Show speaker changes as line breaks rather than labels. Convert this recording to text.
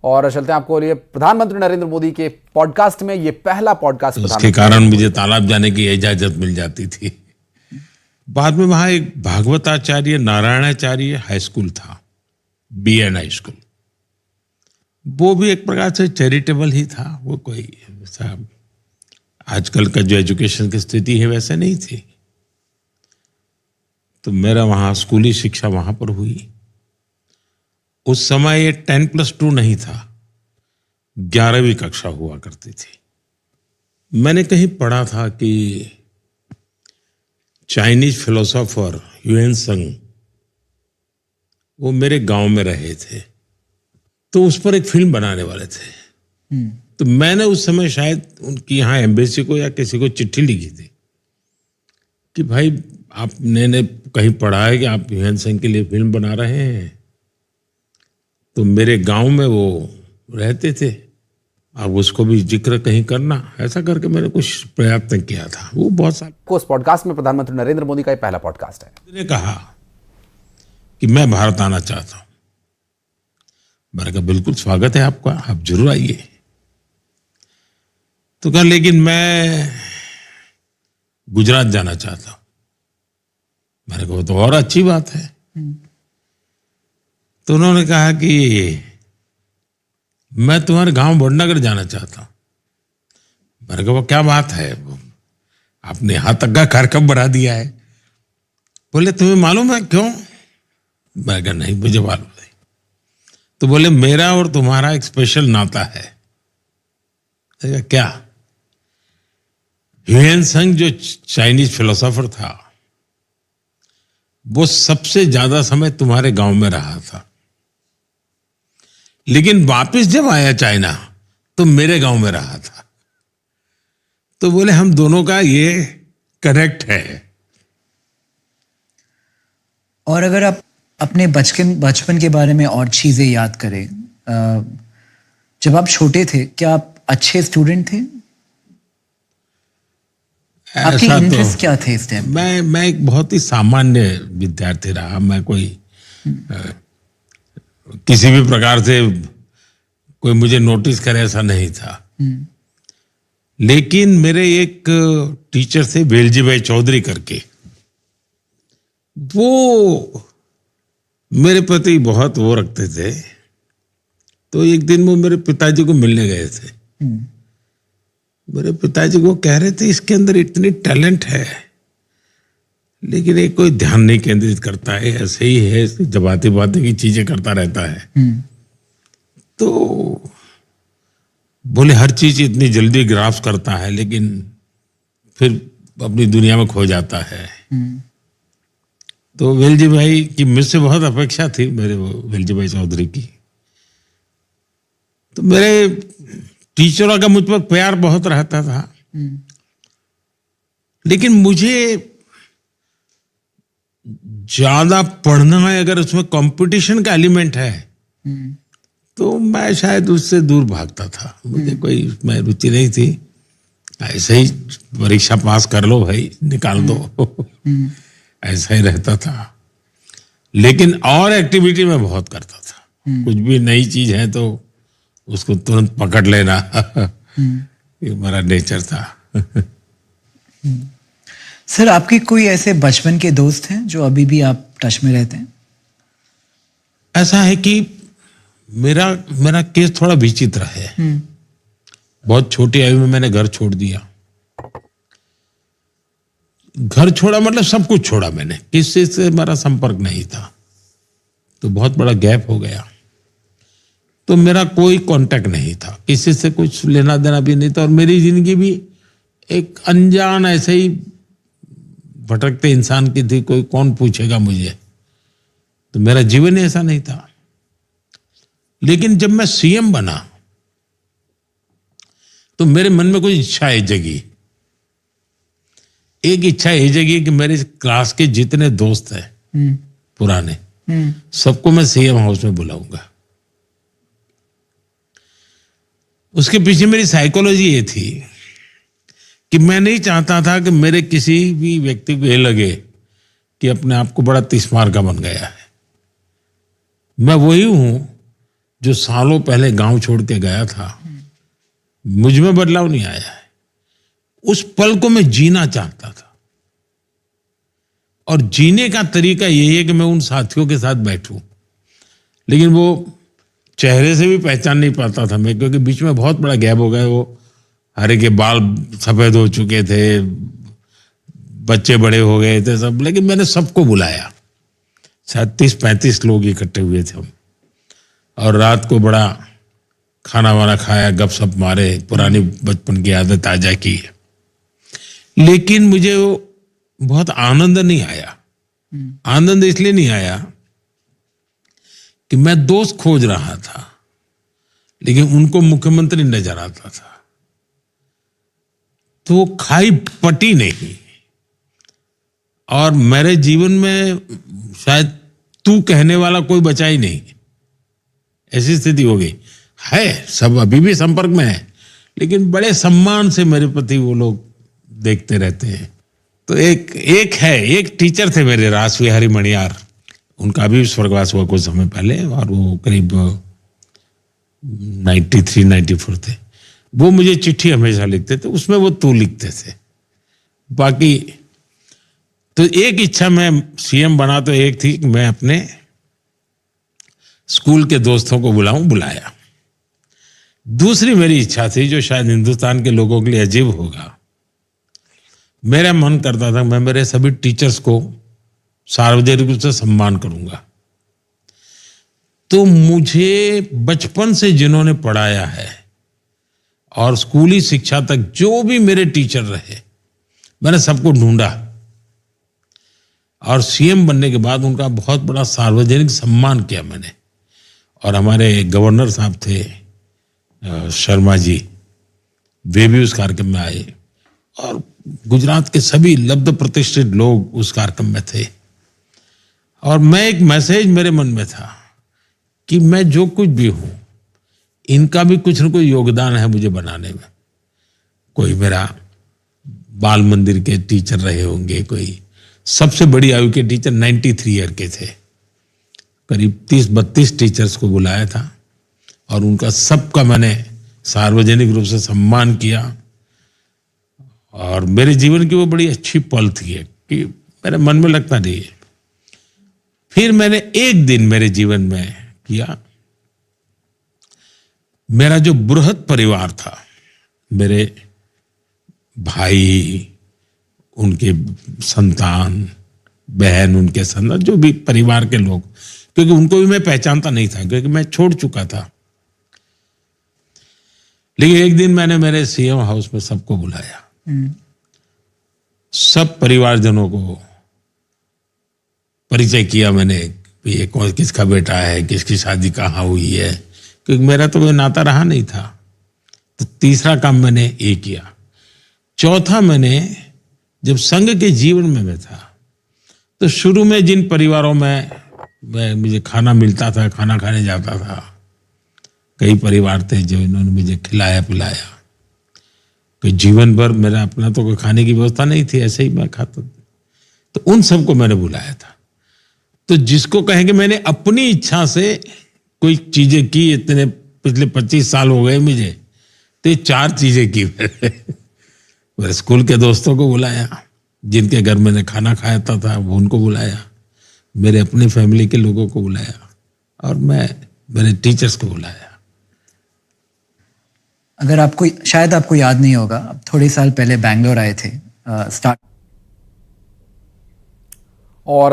और चलते हैं आपको लिए प्रधानमंत्री नरेंद्र मोदी के पॉडकास्ट में। ये पहला पॉडकास्ट
उसके कारण मुझे तालाब जाने की इजाजत मिल जाती थी। बाद में वहां एक भागवताचार्य नारायणाचार्य हाई स्कूल था, BN हाई स्कूल। वो भी एक प्रकार से चैरिटेबल ही था। वो कोई ऐसा आजकल का जो एजुकेशन की स्थिति है वैसे नहीं थी। तो मेरा वहां स्कूली शिक्षा वहां पर हुई। उस समय ये 10+2 नहीं था, 11वीं कक्षा हुआ करती थी। मैंने कहीं पढ़ा था कि चाइनीज फिलोसोफर ह्यूएन त्संग वो मेरे गांव में रहे थे, तो उस पर एक फिल्म बनाने वाले थे। तो मैंने उस समय शायद उनकी यहाँ एम्बेसी को या किसी को चिट्ठी लिखी थी कि भाई आपने कहीं पढ़ा है कि आप ह्यूएन त्संग के लिए फिल्म बना रहे हैं, तो मेरे गांव में वो रहते थे, आप उसको भी जिक्र कहीं करना। ऐसा करके मैंने कुछ प्रयत्न किया था। वो बहुत साल
को इस पॉडकास्ट में प्रधानमंत्री नरेंद्र मोदी का ये पहला पॉडकास्ट है।
ने कहा कि मैं भारत आना चाहता हूं। मैंने कहा बिल्कुल स्वागत है आपका, आप जरूर आइए। तो कहा लेकिन मैं गुजरात जाना चाहता हूं। मैंने कहा तो और अच्छी बात है। तो उन्होंने कहा कि मैं तुम्हारे गांव वडनगर जाना चाहता हूं। मैंने कहा वो क्या बात है, आपने यहां तक का कार्यक्रम बना दिया है। बोले तुम्हें मालूम है क्यों? मैंने कहा नहीं मुझे मालूम नहीं। तो बोले मेरा और तुम्हारा एक स्पेशल नाता है। मैंने कहा क्या? ह्यूएन त्संग जो चाइनीज फिलोसोफर था वो सबसे ज्यादा समय तुम्हारे गांव में रहा था, लेकिन वापस जब आया चाइना तो मेरे गांव में रहा था। तो बोले हम दोनों का ये कनेक्ट है।
और अगर आप अपने बचपन के बारे में और चीजें याद करें, जब आप छोटे थे क्या आप अच्छे स्टूडेंट थे? आपके इंटरेस्ट क्या थे इस टाइम?
मैं एक बहुत ही सामान्य विद्यार्थी रहा। मैं कोई किसी भी प्रकार से कोई मुझे नोटिस करे ऐसा नहीं था। लेकिन मेरे एक टीचर थे वेलजी भाई चौधरी करके, वो मेरे प्रति बहुत वो रखते थे। तो एक दिन वो मेरे पिताजी को मिलने गए थे। मेरे पिताजी को कह रहे थे इसके अंदर इतनी टैलेंट है लेकिन ये कोई ध्यान नहीं केंद्रित करता है, ऐसे ही है, जबाती बातें की चीजें करता रहता है। तो बोले हर चीज इतनी जल्दी ग्रास्प करता है लेकिन फिर अपनी दुनिया में खो जाता है। तो वेलजी भाई की मुझसे बहुत अपेक्षा थी, मेरे वेलजी भाई चौधरी की। तो मेरे टीचरों का मुझ पर प्यार बहुत रहता था। लेकिन मुझे ज्यादा पढ़ना है, अगर उसमें कंपटीशन का एलिमेंट है तो मैं शायद उससे दूर भागता था। मुझे कोई उसमें रुचि नहीं थी। ऐसे ही परीक्षा पास कर लो भाई, निकाल दो, ऐसा ही रहता था। लेकिन और एक्टिविटी में बहुत करता था। कुछ भी नई चीज है तो उसको तुरंत पकड़ लेना, ये मेरा नेचर था।
सर आपके कोई ऐसे बचपन के दोस्त हैं जो अभी भी आप टच में रहते हैं?
ऐसा है कि मेरा केस थोड़ा विचित्र है। बहुत छोटी आयु में मैंने घर छोड़ दिया। घर छोड़ा मतलब सब कुछ छोड़ा मैंने, किसी से मेरा संपर्क नहीं था। तो बहुत बड़ा गैप हो गया। तो मेरा कोई कांटेक्ट नहीं था, किसी से कुछ लेना देना भी नहीं था। और मेरी जिंदगी भी एक अनजान ऐसे ही भटकते इंसान की थी। कोई कौन पूछेगा मुझे, तो मेरा जीवन ऐसा नहीं था। लेकिन जब मैं CM बना तो मेरे मन में कुछ इच्छाएं जगी। एक इच्छा ये जगी कि मेरे क्लास के जितने दोस्त हैं पुराने, सबको मैं CM हाउस में बुलाऊंगा। उसके पीछे मेरी साइकोलॉजी ये थी कि मैं नहीं चाहता था कि मेरे किसी भी व्यक्ति को ये लगे कि अपने आप को बड़ा तिस्मार का बन गया है। मैं वही हूं जो सालों पहले गांव छोड़ के गया था, मुझ में बदलाव नहीं आया है। उस पल को मैं जीना चाहता था, और जीने का तरीका यही है कि मैं उन साथियों के साथ बैठूं। लेकिन वो चेहरे से भी पहचान नहीं पाता था मैं, क्योंकि बीच में बहुत बड़ा गैप हो गया। वो हरे के बाल सफेद हो चुके थे, बच्चे बड़े हो गए थे सब, लेकिन मैंने सबको बुलाया। शायद 30-35 लोग इकट्ठे हुए थे हम, और रात को बड़ा खाना वाना खाया, गपशप मारे, पुरानी बचपन की आदत ताजा की। लेकिन मुझे वो बहुत आनंद नहीं आया। आनंद इसलिए नहीं आया कि मैं दोस्त खोज रहा था, लेकिन उनको मुख्यमंत्री नजर आता था, तो वो खाई पटी नहीं। और मेरे जीवन में शायद तू कहने वाला कोई बचा ही नहीं, ऐसी स्थिति हो गई है। सब अभी भी संपर्क में है, लेकिन बड़े सम्मान से मेरे प्रति वो लोग देखते रहते हैं। तो एक टीचर थे मेरे, रास विहारी मणियार, उनका भी स्वर्गवास हुआ कुछ समय पहले, और वो करीब 93-94 थे। वो मुझे चिट्ठी हमेशा लिखते थे, उसमें वो तू लिखते थे। बाकी तो एक इच्छा, मैं सीएम बना तो एक थी कि मैं अपने स्कूल के दोस्तों को बुलाया। दूसरी मेरी इच्छा थी, जो शायद हिंदुस्तान के लोगों के लिए अजीब होगा, मेरा मन करता था मैं मेरे सभी टीचर्स को सार्वजनिक रूप से सम्मान करूंगा। तो मुझे बचपन से जिन्होंने पढ़ाया है और स्कूली शिक्षा तक जो भी मेरे टीचर रहे, मैंने सबको ढूंढा, और सीएम बनने के बाद उनका बहुत बड़ा सार्वजनिक सम्मान किया मैंने। और हमारे गवर्नर साहब थे शर्मा जी, वे भी उस कार्यक्रम में आए, और गुजरात के सभी लब्ध प्रतिष्ठित लोग उस कार्यक्रम में थे। और मैं, एक मैसेज मेरे मन में था कि मैं जो कुछ भी हूं, इनका भी कुछ न कोई योगदान है मुझे बनाने में। कोई मेरा बाल मंदिर के टीचर रहे होंगे, कोई सबसे बड़ी आयु के टीचर 93 ईयर के थे। करीब 30-32 टीचर्स को बुलाया था, और उनका सबका मैंने सार्वजनिक रूप से सम्मान किया। और मेरे जीवन की वो बड़ी अच्छी पल थी कि मेरे मन में लगता नहीं है। फिर मैंने एक दिन मेरे जीवन में किया, मेरा जो बृहद परिवार था, मेरे भाई, उनके संतान, बहन, उनके संतान, जो भी परिवार के लोग, क्योंकि उनको भी मैं पहचानता नहीं था, क्योंकि मैं छोड़ चुका था। लेकिन एक दिन मैंने मेरे सीएम हाउस में सबको बुलाया, सब परिवारजनों को परिचय किया मैंने, ये कौन किसका बेटा है, किसकी शादी कहाँ हुई है, क्योंकि मेरा तो कोई नाता रहा नहीं था। तो तीसरा काम मैंने ये किया। चौथा, मैंने जब संघ के जीवन में मैं था, तो शुरू में जिन परिवारों में मुझे खाना मिलता था, खाना खाने जाता था, कई परिवार थे जो इन्होंने मुझे खिलाया पिलाया। कोई जीवन भर मेरा अपना तो कोई खाने की व्यवस्था नहीं थी, ऐसे ही मैं खाता था। तो उन सबको मैंने बुलाया था। तो जिसको कहेंगे मैंने अपनी इच्छा से कोई चीजें की, इतने पिछले 25 साल हो गए मुझे, तो ये 4 चीजें की मेरे स्कूल के दोस्तों को बुलाया, जिनके घर मैंने खाना खाया था वो उनको बुलाया, मेरे अपने फैमिली के लोगों को बुलाया, और मेरे टीचर्स को बुलाया।
अगर आपको, शायद आपको याद नहीं होगा, आप थोड़े साल पहले बैंगलोर आए थे स्टार्ट,
और